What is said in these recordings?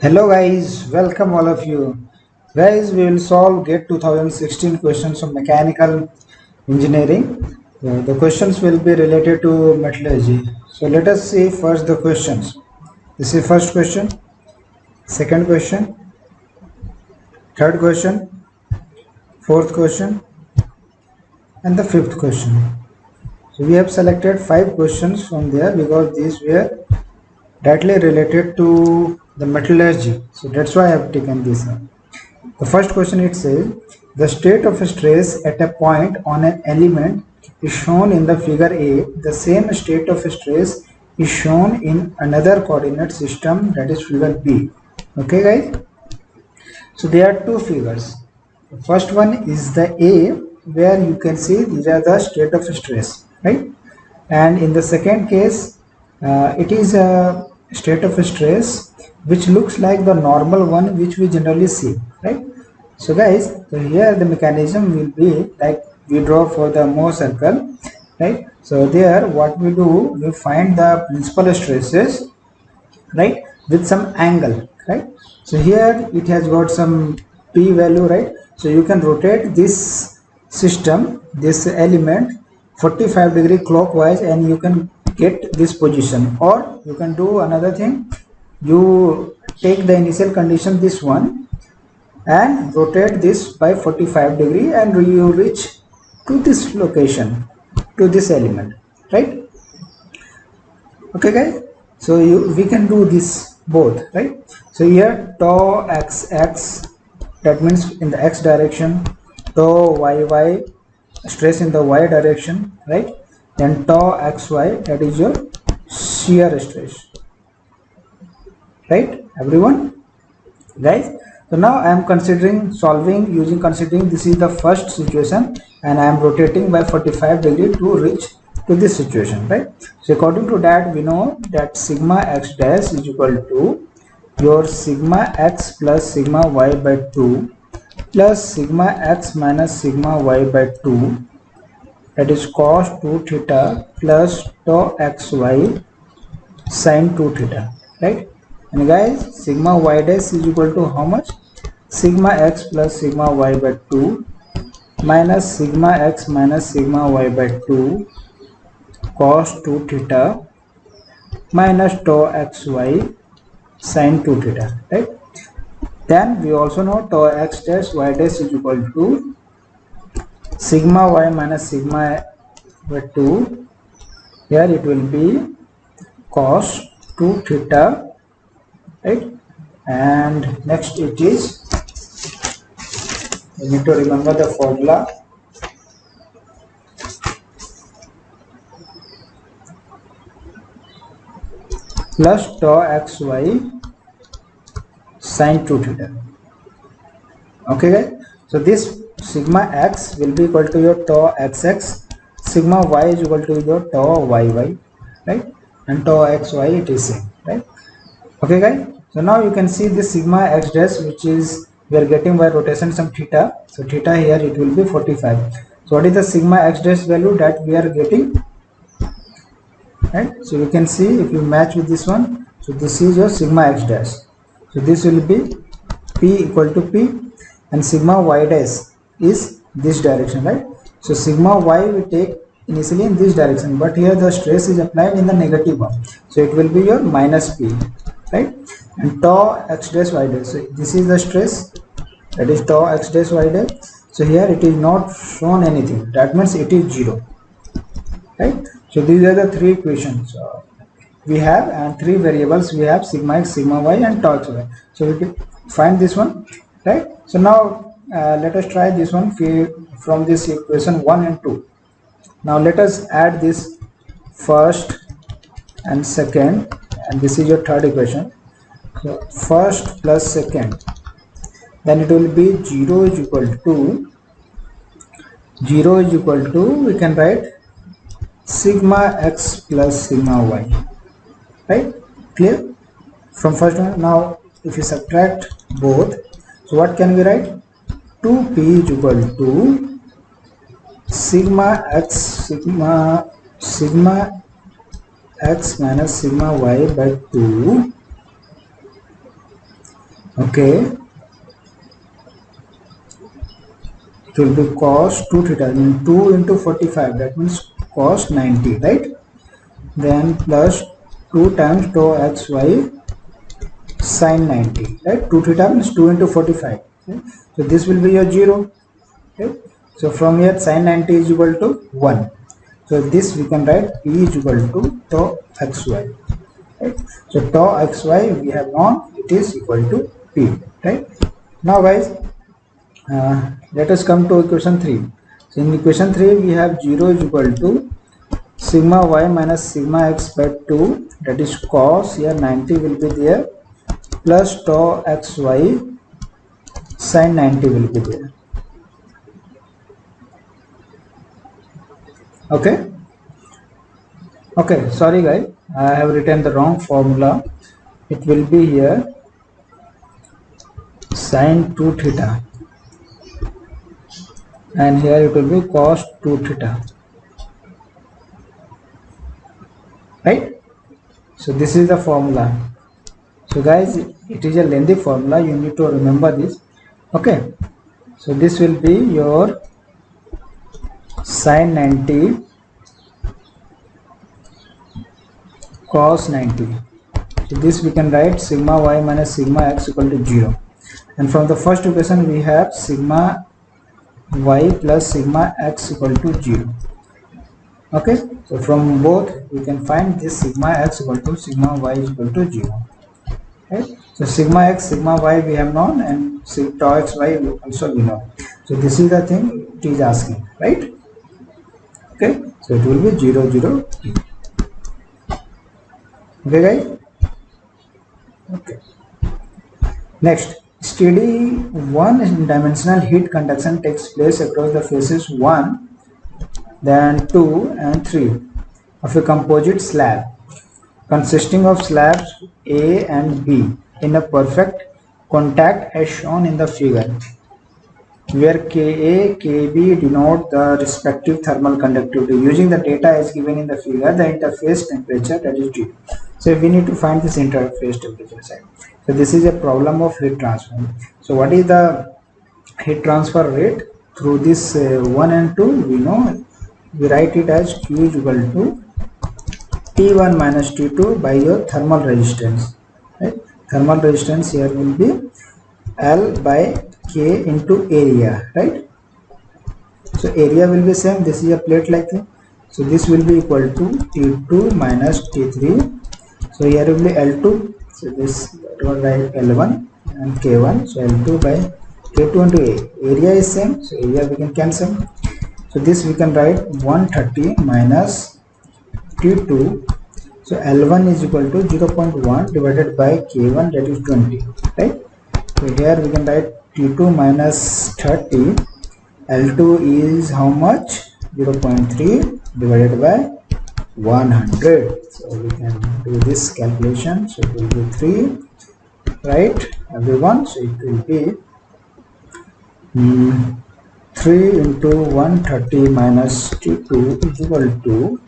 Hello guys, welcome all of you. Guys, we will solve GATE 2016 questions on mechanical engineering. The questions will be related to metallurgy. So let us see first the questions. This is first question, second question, third question, fourth question, and the fifth question. So we have selected 5 questions from there because these were directly related to the metallurgy. So that's why I have taken this up. The first question, it says the state of stress at a point on an element is shown in the figure A. The same state of stress is shown in another coordinate system, that is figure B. Okay guys, so there are two figures. The first one is the A, where you can see these are the state of stress, right? And in the second case, it is a state of stress which looks like the normal one which we generally see, right? So guys, so here the mechanism will be like we draw for the Mohr circle, right? So there what we do, we find the principal stresses, right, with some angle, right? So here it has got some p value, right? So you can rotate this system, this element 45-degree clockwise, and you can get this position. Or you can do another thing, you take the initial condition, this one, and rotate this by 45-degree, and you reach to this location, to this element, right? Okay guys, so we can do this both, right? So here tau xx, that means in the x direction, tau yy, stress in the y direction, right? Then tau xy, that is your shear stress, right everyone? Guys, so now I am considering this is the first situation, and I am rotating by 45-degree to reach to this situation, right? So according to that, we know that sigma x dash is equal to your sigma x plus sigma y by 2 plus sigma x minus sigma y by 2, that is cos 2 theta plus tau xy sin 2 theta, right? And guys, sigma y dash is equal to how much? Sigma x plus sigma y by 2 minus sigma x minus sigma y by 2 cos 2 theta minus tau xy sin 2 theta, right? Then we also know tau x dash y dash is equal to sigma y minus sigma by 2. Here it will be cos 2 theta, right? And next it is, you need to remember the formula, plus tau xy sin 2 theta. Okay guys, so this sigma x will be equal to your tau xx, sigma y is equal to your tau yy, right? And tau xy, it is same, right? Okay guys, so now you can see this sigma x dash, which is we are getting by rotation some theta. So theta here it will be 45. So what is the sigma x dash value that we are getting, right? So you can see if you match with this one, so this is your sigma x dash. So this will be p equal to p, and sigma y dash is this direction, right? So sigma y we take initially in this direction, but here the stress is applied in the negative one, so it will be your minus p, right? And tau x dash y dash, so this is the stress, that is tau x dash y dash. So here it is not shown anything, that means it is 0, right? So these are the three equations we have, and three variables we have, sigma x, sigma y, and tau xy. So we can find this one, right? So now let us try this one from this equation 1 and 2. Now let us add this first and second, and this is your third equation. So first plus second, then it will be 0 is equal to, we can write sigma x plus sigma y, right? Clear from first one? Now if you subtract both, so what can we write? 2p is equal to sigma x minus sigma y by 2 Okay, it will be cos 2 theta, then 2 into 45, that means cos 90, right? Then plus 2 times tau xy sin 90, right? 2 theta means 2 into 45. Okay? So this will be your 0. Okay? So from here sin 90 is equal to 1. So this we can write P is equal to tau xy. Right? So tau xy we have known it is equal to P. Right? Now guys, let us come to equation 3. So in equation 3 we have 0 is equal to sigma y minus sigma x by 2, that is cos, here 90 will be there, plus tau xy sin 90 will be there. Okay, sorry guys, I have written the wrong formula. It will be here sin 2 theta, and here it will be cos 2 theta, right? So this is the formula. So guys, it is a lengthy formula, you need to remember this. Okay, so this will be your sin 90 cos 90. So this we can write sigma y minus sigma x equal to 0, and from the first equation we have sigma y plus sigma x equal to 0. Okay, so from both we can find this sigma x equal to sigma y is equal to 0. Right? So sigma x, sigma y we have known, and tau xy also we know. So this is the thing it is asking, right? Okay, so it will be 0, 0, t. Okay guys? Okay. Next, steady one-dimensional heat conduction takes place across the faces 1, then 2 and 3 of a composite slab consisting of slabs A and B in a perfect contact as shown in the figure, where Ka, Kb denote the respective thermal conductivity. Using the data as given in the figure, the interface temperature, that is T. So we need to find this interface temperature side. So this is a problem of heat transfer. So what is the heat transfer rate through this 1 and 2? We know, we write it as Q is equal to T1 minus T2 by your thermal resistance. Right? Thermal resistance here will be L by K into area, right? So area will be same. This is a plate like this. So this will be equal to T2 minus T3. So here will be L2. So this will write L1 and K1. So L2 by K2 into A. Area is same. So area we can cancel. So this we can write 130 minus T2. So L1 is equal to 0.1 divided by K1, that is 20, right? So here we can write T2 minus 30. L2 is how much? 0.3 divided by 100. So we can do this calculation. So it will be 3, right, everyone? So it will be 3 into 130 minus T2 is equal to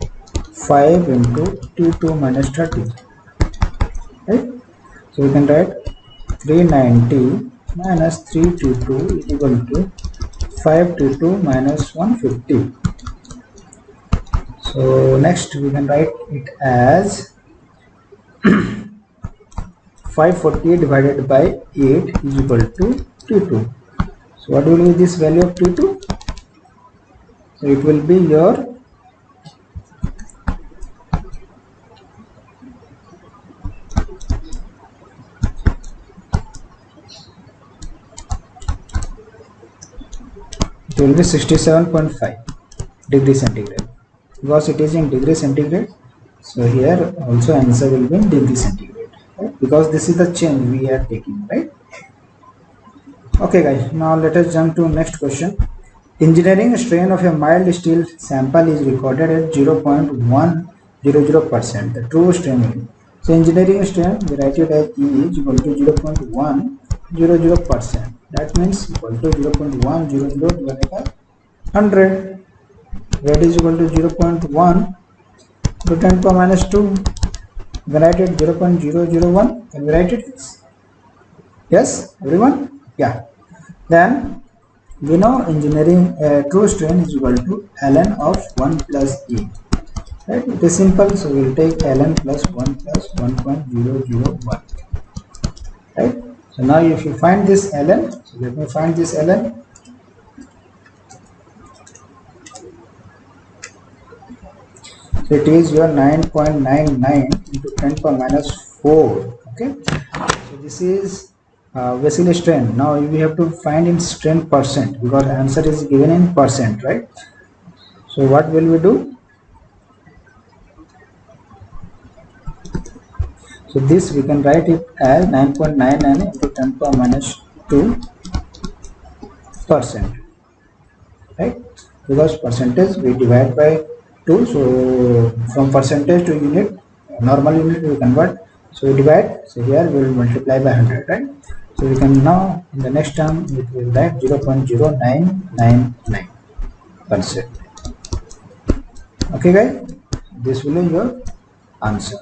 5 into T2 minus 30, right? So we can write 390 minus 3 T2 is equal to 5 T2 minus 150. So next we can write it as 540 divided by 8 is equal to T2. So what will be this value of T2? So it will be your it will be 67.5 degree centigrade, because it is in degree centigrade. So here also answer will be in degree centigrade, right? Because this is the change we are taking, right? Okay guys, now let us jump to next question. Engineering strain of a mild steel sample is recorded at 0.100%, the true strain rate. So engineering strain, we write it as E is equal to 0.100%. That means equal to 0.100 divided by 100. That is equal to 0.1 to 10 power minus 2. We write it 0.001. Can we write it? Yes, everyone? Yeah. Then we know engineering true strain is equal to ln of 1 plus E. Right? It is simple, so we will take ln plus 1 plus 1.001. Right? So now if you find this ln, so let me find this ln. So it is your 9.99 into 10 power minus 4. Okay. So this is vessel strain. Now we have to find in strain percent because answer is given in percent, right? So what will we do? So this we can write it as 9.99 into 10 power minus 2%, right? Because percentage we divide by 2, so from percentage to unit, normal unit we convert, so we divide, so here we will multiply by 100, right? So we can now in the next term it will write 0.0999%. Okay guys, this will be your answer.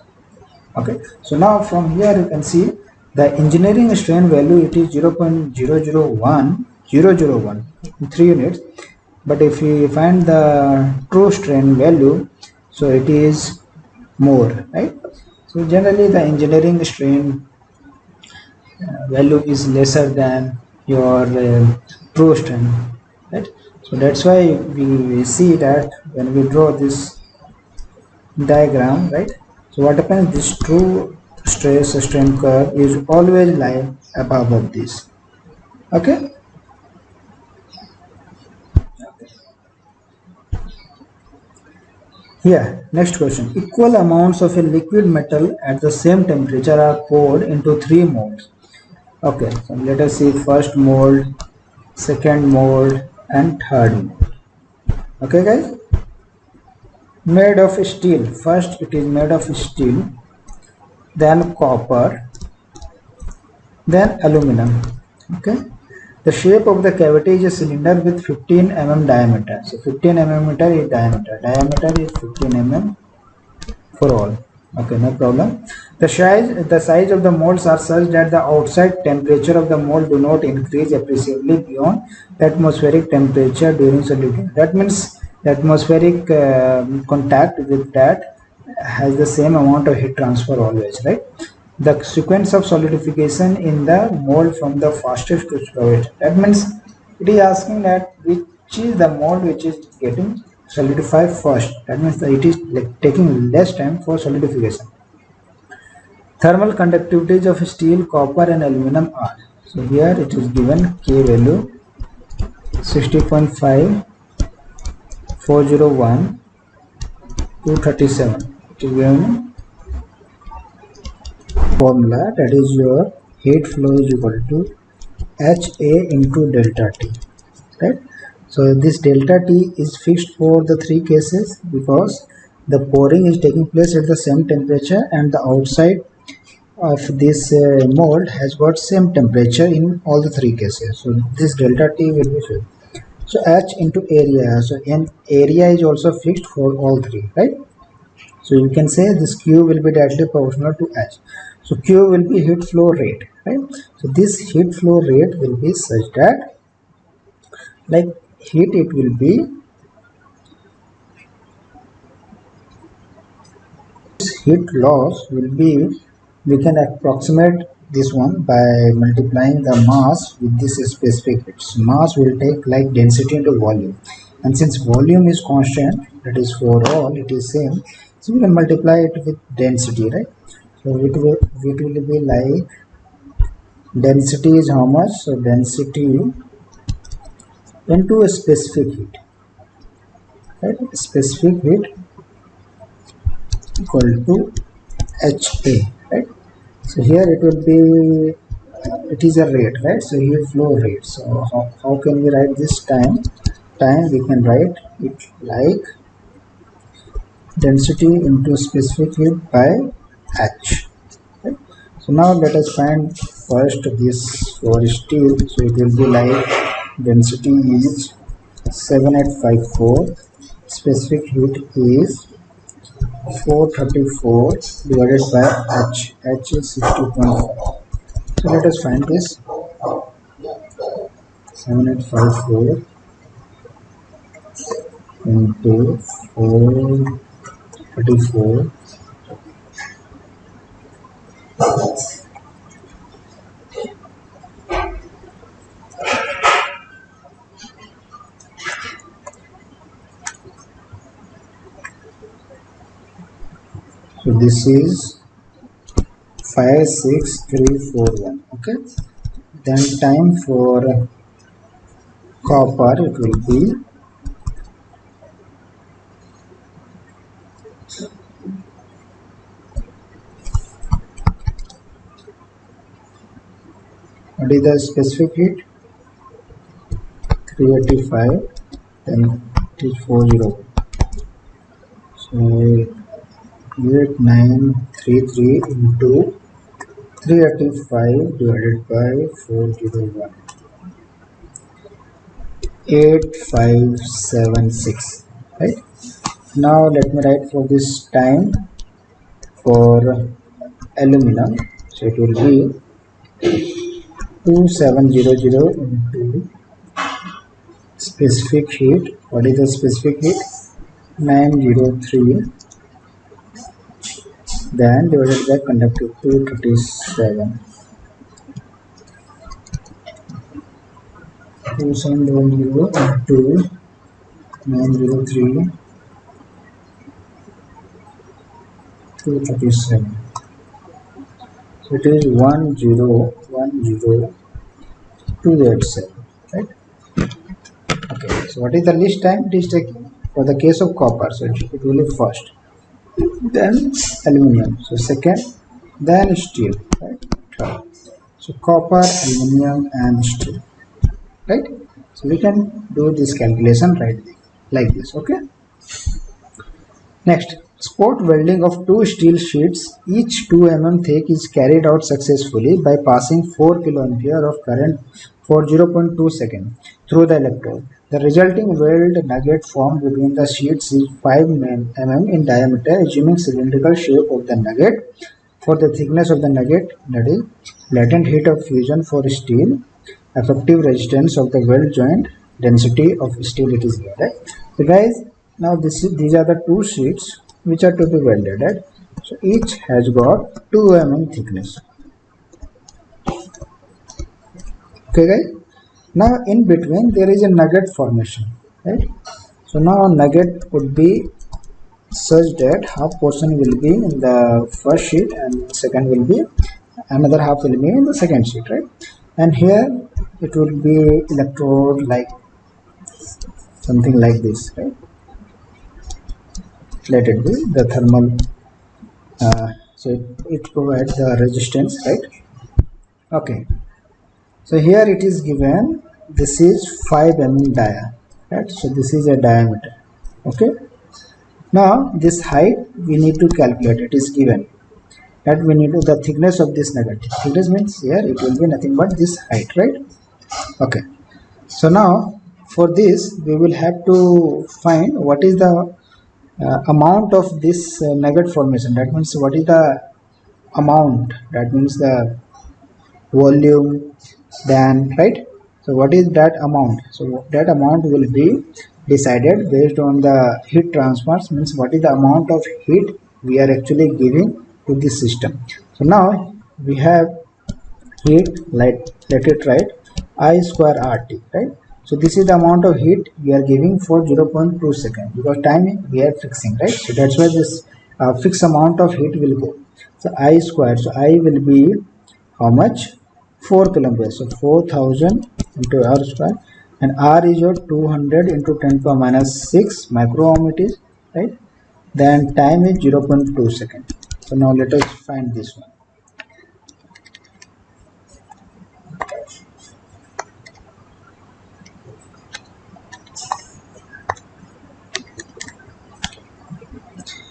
Okay, so now from here you can see the engineering strain value, it is 0.001001 in 3 units, but if we find the true strain value, so it is more, right? So generally the engineering strain value is lesser than your true strain, right? So that's why we see that when we draw this diagram, right? So what happens, this true stress strain curve is always lie above of this. Okay. Here next question, equal amounts of a liquid metal at the same temperature are poured into 3 molds. Okay, so let us see first mold, second mold and third mold. Okay guys, made of steel, first it is made of steel, then copper, then aluminum. Okay, the shape of the cavity is a cylinder with 15 mm diameter. So 15 mm is diameter is 15 mm for all. Okay, no problem. The size of the molds are such that the outside temperature of the mold do not increase appreciably beyond the atmospheric temperature during solidification. That means the atmospheric contact with that has the same amount of heat transfer always, right? The sequence of solidification in the mold from the fastest to slowest. That means it is asking that which is the mold which is getting solidified first. That means that it is like taking less time for solidification. Thermal conductivities of steel, copper and aluminum are. So here it is given K value 60.5, 401, 237. It is given formula, that is your heat flow is equal to HA into delta T, right? So this delta T is fixed for the 3 cases because the pouring is taking place at the same temperature and the outside of this mold has got same temperature in all the 3 cases. So this delta T will be fixed. So H into area, so in area is also fixed for all 3, right? So you can say this Q will be directly proportional to H. So Q will be heat flow rate, right? So this heat flow rate will be such that like heat, it will be heat loss will be, we can approximate this one by multiplying the mass with this specific heat. So mass will take like density into volume, and since volume is constant, that is for all it is same, so we can multiply it with density, right? So it will be like density is how much, so density into a specific heat, right? Specific heat equal to HA, right? So here it will be it is a rate, right? So heat flow rate. So how can we write this time we can write it like density into specific heat by H, right? So now let us find first this for steel. So it will be like density is 7854, specific heat is 434 divided by H is 60.5. So let us find this. 7854 into 434. So this is 56341. Okay. Then time for copper, it will be what is the specific heat? 385, then it is 40. So 8933 into 385 divided by 401. 8576. Right. Now let me write for this time for aluminum. So it will be 2700 into specific heat. What is the specific heat? 903, then divided by conductive 237. 2700 into 903, 237. So it is 1010287. Right. Okay. So what is the least time it is taking for the case of copper? So it will be first, then aluminum, so second, then steel, right? Third. So copper, aluminum, and steel, right? So we can do this calculation right like this. Okay. Next, spot welding of two steel sheets each 2 mm thick is carried out successfully by passing 4 kA of current for 0.2 seconds through the electrode. The resulting weld nugget formed between the sheets is 5 mm in diameter, assuming cylindrical shape of the nugget. For the thickness of the nugget, that is latent heat of fusion for steel, effective resistance of the weld joint, density of steel, it is here, right? So guys, now these are the two sheets which are to be welded, right? So each has got 2 mm thickness. Okay guys, now in between there is a nugget formation, right? So now nugget would be such that half portion will be in the first sheet and second will be, another half will be in the second sheet, right? And here it will be electrode like something like this, right? Let it be the thermal, so it provides the resistance, right? Okay. So here it is given, this is 5 mm dia, right? So this is a diameter. Okay. Now this height we need to calculate. It is given that we need to the thickness of this nugget. Thickness means here it will be nothing but this height, right? Okay. So now for this we will have to find what is the amount of this nugget formation. That means what is the amount, that means the volume, then, right? So what is that amount? So that amount will be decided based on the heat transfers, means what is the amount of heat we are actually giving to this system. So now we have heat, let it write I square RT, right? So this is the amount of heat we are giving for 0.2 seconds, because time we are fixing, right? So that's why this fixed amount of heat will go. So I square, so I will be how much? 4 kPa. So 4000 into R square, and R is your 200 into 10 to the minus 6 microohm it is, right? Then time is 0.2 seconds. So now let us find this one.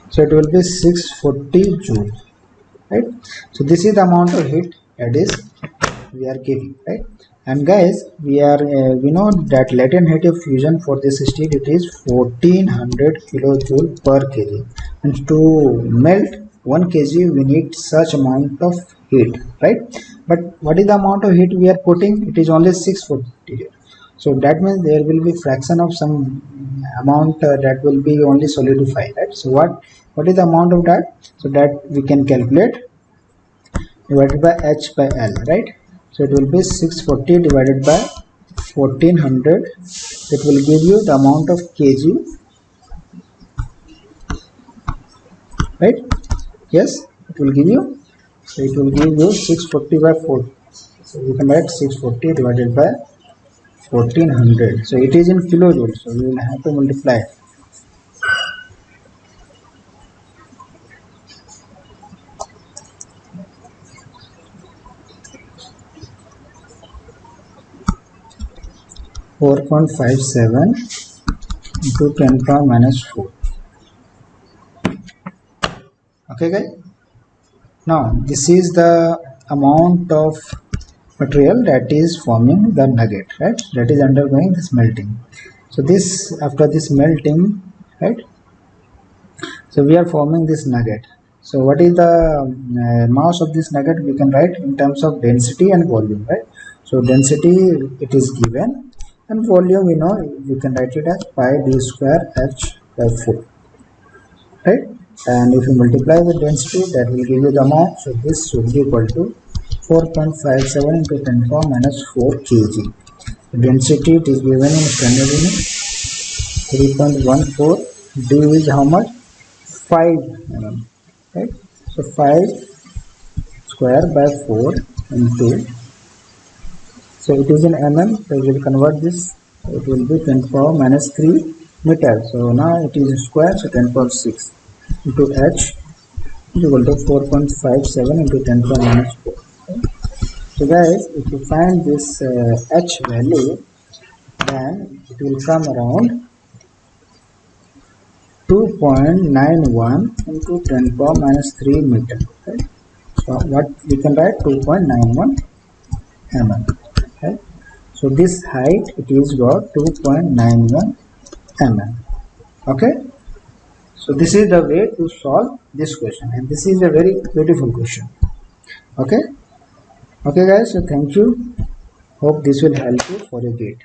So it will be 640 joules, right? So this is the amount of heat that is we are giving, right? And guys, we know that latent heat of fusion for this steel, it is 1400 kilojoule per kg, and to melt 1 kg we need such amount of heat, right? But what is the amount of heat we are putting? It is only 640 here. So that means there will be fraction of some amount that will be only solidified, right? So what is the amount of that? So that we can calculate divided by H by L, right? So it will be 640 divided by 1400. It will give you the amount of kg, right? Yes, it will give you. So it will give you 640 by 4. So you can write 640 divided by 1400. So it is in kilojoules. So we will have to multiply. 4.57 into 10 power minus 4. Okay guys, now this is the amount of material that is forming the nugget, right? That is undergoing this melting. So this, after this melting, right, so we are forming this nugget. So what is the mass of this nugget? We can write in terms of density and volume, right? So density, it is given, and volume, we know, we can write it as pi d square h by 4, right? And if you multiply with density, that will give you the amount. So this should be equal to 4.57 into 10 power minus 4 kg. The density, it is given in standard unit 3.14. D is how much? 5 mm, right? So 5 square by 4 into, so it is in mm, so we will convert this. It will be 10 power minus 3 meter. So now it is square, so 10 power 6 into h is equal to 4.57 into 10 power minus 4. Okay? So guys, if you find this h value, then it will come around 2.91 into 10 power minus 3 meter. Okay? So what we can write, 2.91 mm. Okay? So this height, it is got 2.91 mm. Okay? So this is the way to solve this question, and this is a very beautiful question. Okay? Okay guys, so thank you. Hope this will help you for your gate.